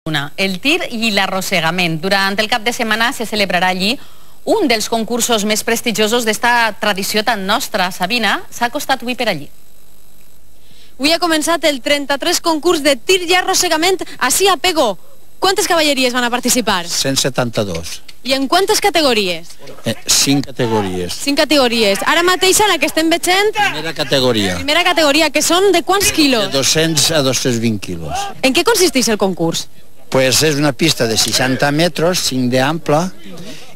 El tir i l'arrossegament. Durant el cap de setmana se celebrarà allí un dels concursos més prestigiosos d'esta tradició tan nostra. Sabina s'ha acostat avui per allí. Avui ha començat el 33 concurs de tir i arrossegament ací a Pego. Quantes cavalleries van a participar? 172. I en quantes categories? 5 categories. 5 categories. Ara mateix la que estem veient... Primera categoria. Primera categoria, que són de quants quilos? De 200 a 220 quilos. En què consisteix el concurs? Pues és una pista de 60 metres, 5 d'ample,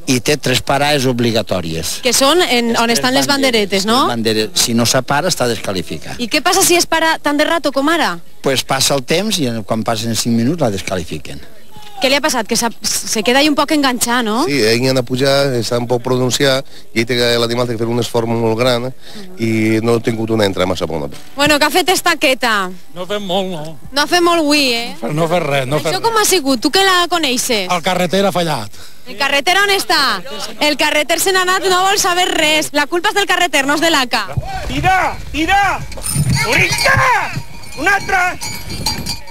i té 3 parades obligatòries. Que són on estan les banderetes, no? Si no s'apara, està descalificat. I què passa si es para tant de rato com ara? Pues passa el temps i quan passen 5 minuts la descalifiquen. Què li ha passat? Que se queda ahí un poc enganxat, no? Sí, ell ha de pujar, està un poc pronunciat, i l'animal té que fer un esforç molt gran i no ha tingut una entrada massa bona. Bueno, que ha fet estaqueta? No ha fet molt, no. No ha fet molt avui, eh? No ha fet res, no ha fet Això com ha sigut? Tu que la coneixes? El carreter ha fallat. El carreter on està? El carreter se n'ha anat, no vol saber res. La culpa és del carreter, no és de l'ACA. Tira! Tira! Turista! Un altre!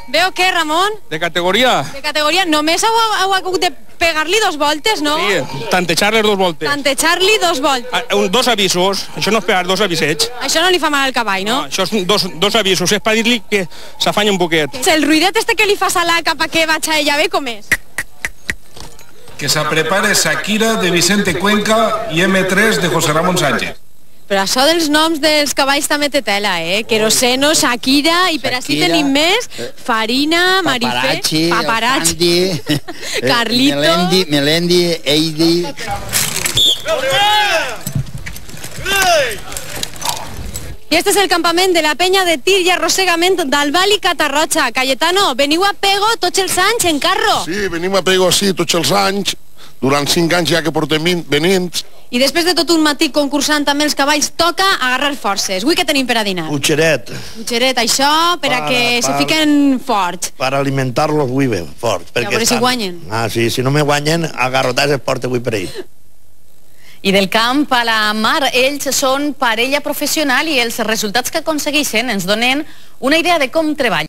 Veo què, Ramon? De categoria? De categoria. Només heu hagut de pegar-li 2 voltes, no? Sí, tantejar-les 2 voltes. Tantejar-li 2 voltes. 2 avisos, això no és pegar 2 avisets. Això no li fa mal al cavall, no? No, això és 2 avisos, és per dir-li que s'afanya un poquet. El ruidet este que li fas a l'ACA pa que vaig a ella, ve com és? Que se prepare Shakira de Vicente Cuenca i M3 de José Ramón Sánchez. Però això dels noms dels cavalls també té tela, eh? Queroseno, Shakira, i per així tenim més Farina, Marifé, Paparazzi, Carlito... Melendi, Heidi... I este és el campament de la penya de tir i arrossegament d'Albal i Catarroja. Cayetano, veniu a Pego tots els anys en carro? Sí, venim a Pego així tots els anys, durant 5 anys ja que portem venint. I després de tot un matí concursant amb els cavalls, toca agarrar forces. Avui què tenim per a dinar? Utxeret. Utxeret, això per a que se fiquen forts. Per alimentar-los avui bé, forts. A veure si guanyen. Ah, sí, si no me guanyen, agarrotats es porta avui per ells. I del camp a la mar, ells són parella professional i els resultats que aconsegueixen ens donen una idea de com treballen.